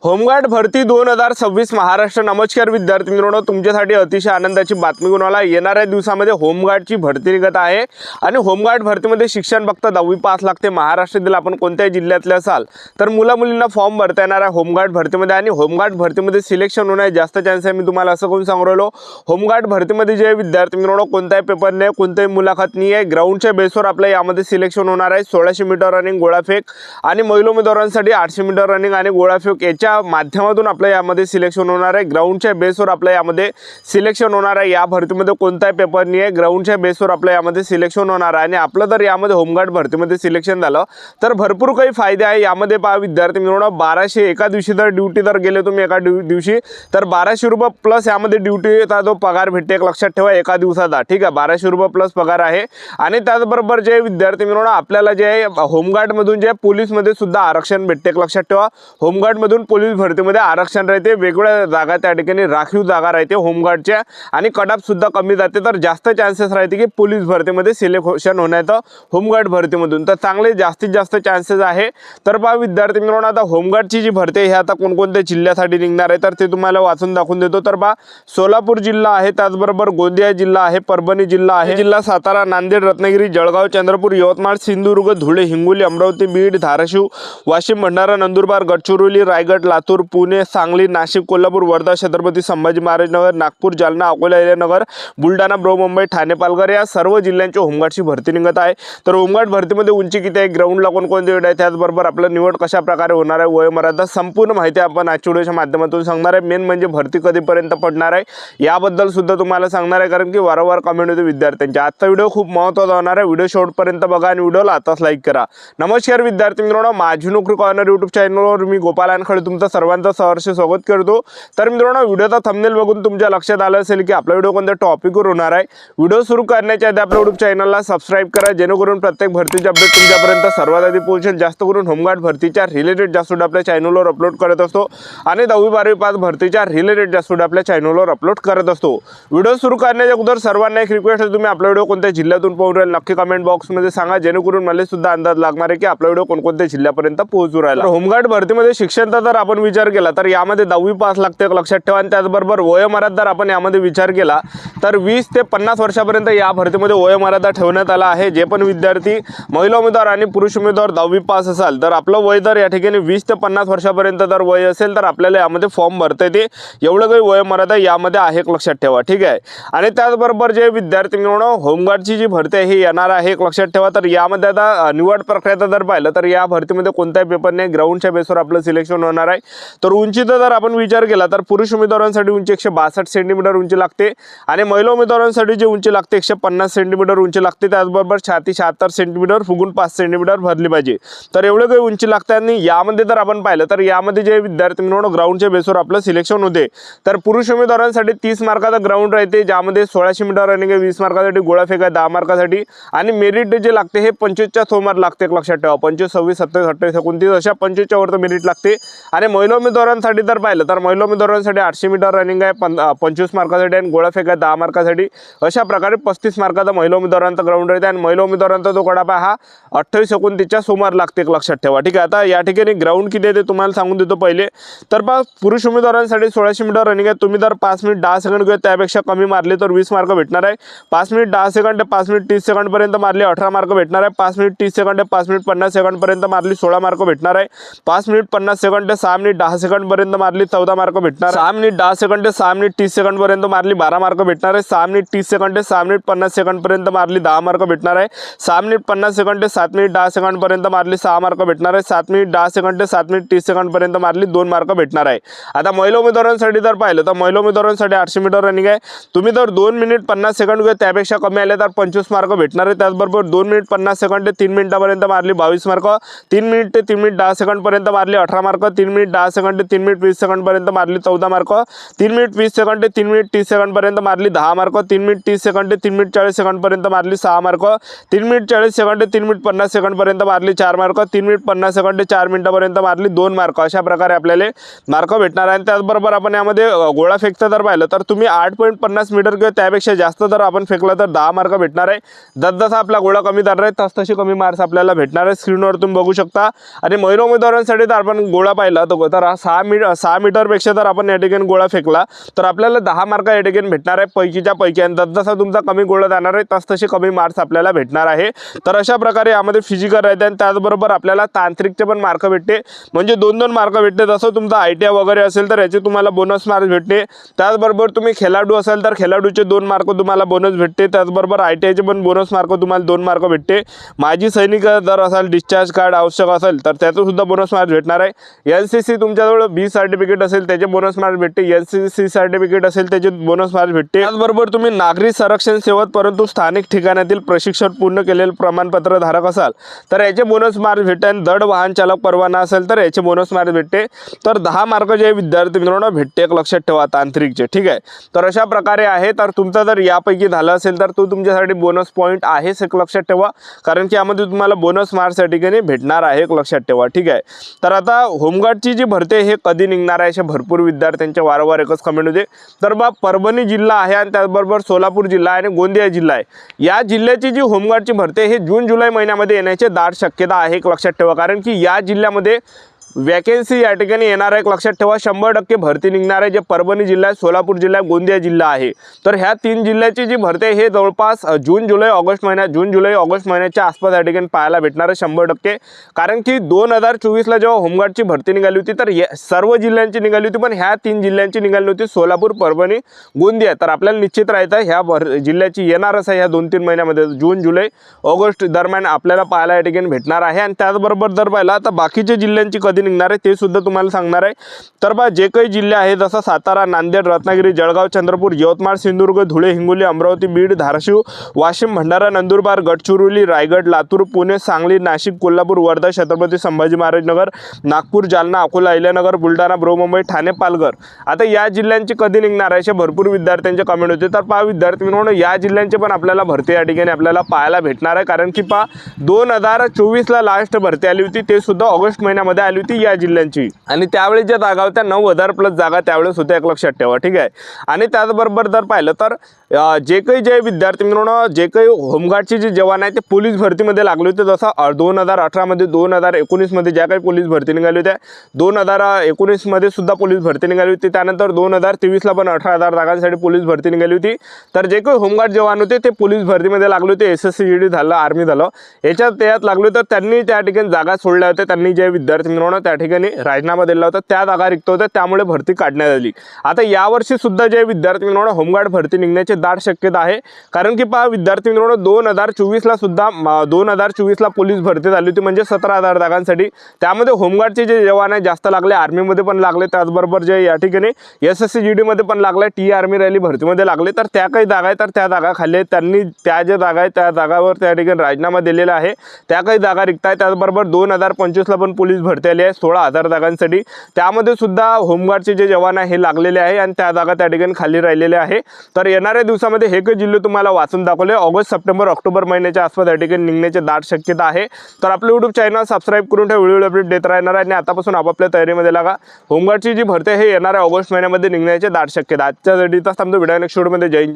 Home guard भरती 2026 महाराष्ट्र। नमस्कार विद्यार्थी मित्रांनो, तुमच्यासाठी अतिशय आनंदाची बातमी घेऊन आला। येणाऱ्या दिवसामध्ये होमगार्डची भरती निघत आहे आणि होमगार्ड भरतीमध्ये शिक्षण फक्त 10वी पास लागते। महाराष्ट्रातील आपण कोणत्याही जिल्ह्यातले असाल तर मुला-मुलींना फॉर्म भरता येणार आहे होमगार्ड भरतीमध्ये आणि होमगार्ड भरतीमध्ये सिलेक्शन होण्याचे जास्त चान्स आहे। मी तुम्हाला असं करून सांगू राहिलो, होमगार्ड भरतीमध्ये जे विद्यार्थी मित्रांनो कोणताही पेपर नाही, कोणताही मुलाखत नाही आहे, ग्राउंडच्या बेसवर आपल्या यामध्ये सिलेक्शन होणार आहे। 1600 मीटर रनिंग, गोळाफेक आणि महिला उमेदवारांसाठी 800 मीटर रनिंग आणि गोळाफेक याच्या माध्यमातून आपल्या यामध्ये सिलेक्शन होणार आहे। ग्राउंडच्या बेसवर आपल्या यामध्ये सिलेक्शन होणार आहे। या भरतीमध्ये कोणताही पेपर नाही आहे, ग्राउंडच्या बेसवर आपल्या यामध्ये सिलेक्शन होणार आहे आणि आपलं जर यामध्ये होमगार्ड भरतीमध्ये सिलेक्शन झालं तर भरपूर काही फायदे आहे। यामध्ये पहा विद्यार्थी मित्रांनो, 1200 एका दिवशी जर ड्यूटी जर गेले तुम्ही एका दिवशी तर 1200 रुपये प्लस यामध्ये ड्यूटीचा जो पगार भेटते, एक लक्षात ठेवा एका दिवसाचा, ठीक आहे। 1200 रुपये प्लस पगार आहे आणि त्याचबरोबर जे विद्यार्थी मित्रांनो आपल्याला जे होमगार्ड मधून जे पोलीस मध्ये सुद्धा आरक्षण भेटते, एक लक्षात ठेवा। होमगार्ड मधून पोलीस भरतीमध्ये आरक्षण राहते, वेगवेगळ्या जागा त्या ठिकाणी राखीव जागा राहते होमगार्डच्या आणि कटऑफ सुद्धा कमी जाते, तर जास्त चान्सेस राहते की पोलीस भरतीमध्ये सिलेक्शन होण्याचं होमगार्ड भरतीमधून, तर चांगले जास्तीत जास्त चान्सेस आहे। तर पहा विद्यार्थी मित्रांनो, आता होमगार्डची जी भरती आहे आता कोणकोणत्या जिल्ह्यासाठी निघणार आहे तर ते तुम्हाला वाचून दाखवून देतो। तर पहा सोलापूर जिल्हा आहे, त्याचबरोबर गोंदिया जिल्हा आहे, परभणी जिल्हा आहे, जिल्हा सातारा, नांदेड, रत्नागिरी, जळगाव, चंद्रपूर, यवतमाळ, सिंधुदुर्ग, धुळे, हिंगोली, अमरावती, बीड, धाराशिव, वाशिम, भंडारा, नंदुरबार, गडचिरोली, रायगड, लातूर, पुणे, सांगली, नाशिक, कोल्हापूर, वर्धा, छत्रपती संभाजी महाराज नगर, नागपूर, जालना, अकोला, अहिल्यानगर, बुलढाणा, बृहमुंबई, ठाणे, पालघर या सर्व जिल्ह्यांच्या होमगार्डची भरती निघत आहे। तर होमगार्ड भरतीमध्ये उंची किती आहे, ग्राउंडला कोणकोणते वेळ आहे, त्याचबरोबर आपलं निवड कशा प्रकारे होणार आहे, वयोमर्यादा, संपूर्ण माहिती आपण आजच्या व्हिडिओच्या माध्यमातून सांगणार आहे। मेन म्हणजे भरती कधीपर्यंत पडणार आहे याबद्दल सुद्धा तुम्हाला सांगणार आहे, कारण की वारंवार कमेंट होते विद्यार्थ्यांची। आजचा व्हिडिओ खूप महत्त्वाचा होणार आहे, व्हिडिओ शेवटपर्यंत बघा आणि व्हिडिओला आताच लाईक करा। नमस्कार विद्यार्थी मित्रांनो, माझी नोकरी कॉर्नर यूट्यूब चॅनलवर मी गोपाल अनखळे तुमचं सर्वांचं सहर्ष स्वागत करतो। तर मित्रांनो, व्हिडिओचा थंबनेल बघून तुमच्या लक्षात आलं असेल की आपला व्हिडिओ कोणत्या टॉपिकवर होणार आहे। व्हिडिओ सुरू करण्याच्या आधी आपल्या यूट्यूब चॅनलला सबस्क्राईब करा, जेणेकरून प्रत्येक भरतीचे अपडेट तुमच्यापर्यंत सर्वात आधी पोहोचेल। जास्त करून होमगार्ड भरतीच्या रिलेटेड जास्त आपल्या चॅनलवर अपलोड करत असतो आणि 10वी 12वी पास भरतीच्या रिलेटेड जास्त आपल्या चॅनलवर अपलोड करत असतो। व्हिडिओ सुरू करण्याच्या अगोदर सर्वांना एक रिक्वेस्ट आहे, तुम्ही आपला व्हिडिओ कोणत्या जिल्ह्यातून पाहून राहिले नक्की कमेंट बॉक्समध्ये सांगा, जेणेकरून मला सुद्धा अंदाज लागणार आहे की आपला व्हिडिओ कोणकोणत्या जिल्ह्यापर्यंत पोहोचू राहिला। होमगार्ड भरतीमध्ये शिक्षणाचा जर आपण विचार केला तर यामध्ये 10वी पास लागते, एक लक्षात ठेवा। आणि त्याचबरोबर वयोमर्यादा जर आपण यामध्ये विचार केला तर 20 ते 50 वर्षापर्यंत या भरतीमध्ये वयोमर्यादा ठेवण्यात आला आहे। जे पण विद्यार्थी महिला उमेदवार आणि पुरुष उमेदवार 10वी पास असाल तर आपलं वय जर या ठिकाणी 20 ते 50 वर्षापर्यंत जर वय असेल तर आपल्याला यामध्ये फॉर्म भरता येते, एवढं काही वयोमर्यादा यामध्ये आहे, एक लक्षात ठेवा, ठीक आहे। आणि त्याचबरोबर जे विद्यार्थी मित्रांनो होमगार्डची जी भरती आहे ही येणार आहे, एक लक्षात ठेवा। तर यामध्ये आता निवड प्रक्रिया जर पाहिलं तर या भरतीमध्ये कोणताही पेपर नाही, ग्राउंडच्या बेसवर आपलं सिलेक्शन होणार आहे। तर उंचीचा जर आपण विचार केला तर पुरुष उमेदवारांसाठी उंची 162 सेंटीमीटर उंची लागते आणि महिला उमेदवारांसाठी जी उंची लागते 150 सेंटीमीटर उंची लागते। त्याचबरोबर छाती 76 सेंटीमीटर, फुगून 5 सेंटीमीटर भरली पाहिजे, तर एवढं काही उंची लागते। आणि यामध्ये जर आपण पाहिलं तर यामध्ये जे विद्यार्थी मित्रांनो ग्राउंडच्या बेसवर आपलं सिलेक्शन होते, तर पुरुष उमेदवारांसाठी 30 मार्काचा ग्राउंड राहते, ज्यामध्ये 1600 मीटर रनिंग आहे, 20 मार्कासाठी, गोळाफेक आहे 10 मार्कासाठी आणि मेरिट जे लागते हे 25च्या समोर लागते, एक लक्षात ठेवा। 25, 26, 27, 28, 29 अशा 25च्या वर मेरिट लागते। आणि महिला उमेदवारांसाठी जर पाहिलं तर महिला उमेदवारांसाठी 800 मीटर रनिंग आहे 25 मार्कासाठी आणि गोळाफेक आहे 10 मार्कासाठी, अशा प्रकारे 35 मार्काचा महिला उमेदवारांचा ग्राउंड राहते आणि महिला उमेदवारांचा जो गडापा हा 28, 29च्या समोर लागते, एक लक्षात ठेवा, ठीक आहे। आता या ठिकाणी ग्राउंड किती आहे ते तुम्हाला सांगून देतो पहिले। तर पुरुष उमेदवारांसाठी 1600 मीटर रनिंग आहे, तुम्ही जर 5 मिनिट 10 सेकंड किंवा त्यापेक्षा कमी मारले तर 20 मार्क भेटणार आहे। 5 मिनिट 10 सेकंड 5 मिनिट 30 सेकंड पर्यंत मारले 18 मार्क भेटणार आहे। 5 मिनिट 30 सेकंड 5 मिनिट 50 सेकंड पर्यंत मारली 16 मार्क भेटणार आहे। 5 मिनिट 50 सेकंड 6 मिनिट 10 सेकंड पर्यंत मारली 14 मार्क भेटणार आहे। 6 मिनिट 10 सेकंड 6 मिनिट 30 सेकंड पर्यंत मारली 12 मार्क भेटणार आहे। 6 मिनिट 30 सेकंड 6 मिनिट 50 सेकंड पर्यंत मारली 10 मार्क भेटणार आहे। 6 मिनिट 50 सेकंड 7 मिनिट 10 सेकंड पर्यंत मारली 6 मार्क भेटणार आहे। 7 मिनिट 10 सेकंड 7 मिनिट 30 सेकंड पर्यंत मारली 2 मार्क भेटणार आहे। आता महिला उमेदवारांसाठी जर पाहिलं तर महिला उमेदवारांसाठी 800 मीटर रनिंग आहे, तुम्ही जर 2 मिनिट 50 सेकंड किंवा त्यापेक्षा कमी आले तर 25 मार्क भेटणार आहे। त्याचबरोबर 2 मिनिट 50 सेकंड 3 मिनिटापर्यंत मारली 22 मार्क, 3 मिनिट ते 3 मिनिट 10 सेकंड पर्यंत मारली 18 mark, 3 minute 10 second 3 minute 20 second पर्यंत मारली 14 mark, 3 minute 20 second 3 minute 30 second पर्यंत मारली 10 mark, 3 minute 30 second 3 minute 40 second पर्यंत मारली 6 mark, 3 minute 40 second 3 minute 50 second पर्यंत मारली 4 मार्क, 3 मिनिट 50 सेकंड 4 मिनिटापर्यंत मारली 2 मार्क, अशा प्रकारे आपल्याला मार्क भेटणार आहे। त्याचबरोबर आपण यामध्ये गोळा फेकता जर पाहिलं तर तुम्ही 8.50 मीटर किंवा त्यापेक्षा जास्त जर आपण फेकला तर 10 मार्क भेटणार आहे। जसजसा आपला गोळा कमी जाणार आहे तसतसे कमी मार्क्स आपल्याला भेटणार आहे, स्क्रीनवर तुम्ही बघू शकता। आणि महिला उमेदवारांसाठी जर आपण गोळा पाहिला तर 6 मीटरपेक्षा जर आपण या ठिकाणी गोळा फेकला तर आपल्याला 10 मार्क या ठिकाणी भेटणार आहे पैकीच्या पैकी, आणि जसा तुमचा कमी गोळा जाणार आहे तसे कमी मार्क्स आपल्याला भेटणार आहे. तर अशा प्रकारे यामध्ये फिजिकल राहते आणि त्याचबरोबर आपल्याला तांत्रिकचे पण मार्क भेटते, म्हणजे 2-2 मार्क भेटते. जसं तुमचा ITI वगैरे असेल तर याचे तुम्हाला बोनस मार्क्स भेटते. त्याचबरोबर तुम्ही खेळाडू असाल तर खेळाडूचे 2 मार्क तुम्हाला बोनस भेटते. त्याचबरोबर ITIचे पण बोनस मार्क तुम्हाला 2 मार्क भेटते. माजी सैनिक जर असाल, डिस्चार्ज कार्ड आवश्यक असेल तर त्याचं सुद्धा बोनस मार्क्स भेटणार आहे. NCC तुमच्याजवळ B सर्टिफिकेट असेल त्याचे बोनस मार्क्स भेटते. NCC सर्टिफिकेट असेल त्याचे बोनस मार्क्स भेटते. त्याचबरोबर तुम्ही नागरी संरक्षण सेवेत परंतु स्थानिक ठिकाणातील प्रशिक्षण पूर्ण केलेले प्रमाणपत्र धारक असाल तर याचे बोनस मार्क्स भेटते. आणि जड वाहन चालक परवाना असेल तर याचे बोनस मार्क्स भेटते. तर 10 मार्क जे विद्यार्थी मित्रांनो भेटते, एक लक्षात ठेवा, तांत्रिकचे. ठीक आहे, तर अशा प्रकारे आहे. तर तुमचा जर यापैकी झालं असेल तर तो तुमच्यासाठी बोनस पॉईंट आहेच, एक लक्षात ठेवा, कारण की यामध्ये तुम्हाला बोनस मार्क्स या ठिकाणी भेटणार आहे, एक लक्षात ठेवा. ठीक आहे, तर आता होमगार्डची जी भरती हे कधी निघणार आहे असे भरपूर विद्यार्थ्यांच्या वारंवार एकच कमेंट होते. तर बा परभणी जिल्हा आहे आणि त्याचबरोबर सोलापूर जिल्हा आहे आणि गोंदिया जिल्हा आहे. या जिल्ह्याची जी होमगार्डची भरती हे जून-जुलै महिन्यामध्ये येण्याची दाट शक्यता आहे, एक लक्षात ठेवा, कारण की या जिल्ह्यामध्ये वॅकेन्सी या ठिकाणी येणार आहे, एक लक्षात ठेवा. 100% भरती निघणार आहे. जे परभणी जिल्हा आहे, सोलापूर जिल्हा आहे, गोंदिया जिल्हा आहे. तर ह्या 3 जिल्ह्याची जी भरती आहे हे जवळपास जून जुलै ऑगस्ट महिन्याच्या आसपास या ठिकाणी पाहायला भेटणार आहे 100%. कारण की 2024ला जेव्हा होमगार्डची भरती निघाली होती तर सर्व जिल्ह्यांची निघाली होती, पण ह्या 3 जिल्ह्यांची निघाली होती, सोलापूर, परभणी, गोंदिया. तर आपल्याला निश्चित राहायचं ह्या जिल्ह्याची येणारच आहे. ह्या 2-3 महिन्यामध्ये जून जुलै ऑगस्ट दरम्यान आपल्याला पाहायला या ठिकाणी भेटणार आहे. आणि त्याचबरोबर जर पाहिला तर बाकीच्या जिल्ह्यांची कधी निघणार आहे ते सुद्धा तुम्हाला सांगणार आहे. तर बा जे काही जिल्हे आहेत जसं सातारा, नांदेड, रत्नागिरी, जळगाव, चंद्रपूर, यवतमाळ, सिंधुदुर्ग, धुळे, हिंगोली, अमरावती, बीड, धाराशिव, वाशिम, भंडारा, नंदुरबार, गडचिरोली, रायगड, लातूर, पुणे, सांगली, नाशिक, कोल्हापूर, वर्धा, छत्रपती संभाजी महाराज नगर, नागपूर, जालना, अकोला, अहिल्यानगर, बुलढाणा, बृहमुंबई, ठाणे, पालघर. आता या जिल्ह्यांची कधी निघणार आहे असे भरपूर विद्यार्थ्यांचे कमेंट होते. तर पहा विद्यार्थी मित्रांनो, या जिल्ह्यांचे पण आपल्याला भरती या ठिकाणी आपल्याला पाहायला भेटणार आहे, कारण की पहा 2024ला लास्ट भरती आली होती, ते सुद्धा ऑगस्ट महिन्यामध्ये आली होती या जिल्ह्यांची. आणि त्यावेळी ज्या जागा होत्या 9,000+ जागा त्यावेळेस होत्या, एक लक्षात ठेवा. ठीक आहे, आणि त्याचबरोबर जर पाहिलं तर जे विद्यार्थी मित्रांनो जे काही होमगार्डचे जे जवान आहे ते पोलीस भरतीमध्ये लागले होते. जसं 2018मध्ये 2019मध्ये ज्या काही पोलीस भरती निघाली होत्या, 2019मध्ये सुद्धा पोलीस भरती निघाली होती. त्यानंतर 2023ला पण 18,000 जागांसाठी पोलीस भरती निघाली होती. तर जे काही होमगार्ड जवान होते ते पोलीस भरतीमध्ये लागले होते. SSC GD झालं, आर्मी झालं, त्यात लागले होते. त्यांनी त्या ठिकाणी जागा सोडल्या होत्या. त्यांनी जे विद्यार्थी मित्रांनो त्या ठिकाणी राजीनामा दिला होता, त्या जागा रिक्त होत्या, त्यामुळे भरती काढण्यात आली. आता यावर्षी सुद्धा जे विद्यार्थी मित्रांनो होमगार्ड भरती निघण्याची दाट शक्यता आहे, कारण की पहा विद्यार्थी मित्रांनो 2024ला सुद्धा 2024ला पोलीस भरती झाली होती, म्हणजे 17,000 जागांसाठी. त्यामध्ये होमगार्डचे जे जवान आहे जास्त लागले, आर्मीमध्ये पण लागले, त्याचबरोबर जे या ठिकाणी SSC GD मध्ये पण लागले, टी आर्मी रॅली भरतीमध्ये लागले. तर त्या काही जागा आहेत तर त्या जागा खाली त्यांनी त्या ज्या जागा आहेत त्या जागावर त्या ठिकाणी राजीनामा दिलेला आहे, त्या काही जागा रिक्त आहेत. त्याचबरोबर 2025ला पण पोलीस भरती आली आहे 16,000 जागांसाठी. त्यामध्ये सुद्धा होमगार्डचे जे जवान आहे हे लागलेले आहे आणि त्या जागा त्या ठिकाणी खाली राहिलेल्या आहे. तर येणाऱ्या दिवसामध्ये हे काही जिल्हे तुम्हाला वाचून दाखवले, ऑगस्ट, सप्टेंबर, ऑक्टोबर महिन्याच्या आसपास या ठिकाणी निघण्याची दाट शक्यता आहे. तर आपलं YouTube चॅनल सबस्क्राईब करून ठेवा, व्हिडिओ अपडेट देत राहणार आहे आणि आतापासून आपापल्या तयारीमध्ये लागा. होमगार्डची जी भरती हे येणाऱ्या ऑगस्ट महिन्यामध्ये निघण्याची दाट शक्यता. आजच्यासाठी थांबतो, व्हिडिओ नेक्स्ट व्हिडिओमध्ये. जय हिंद.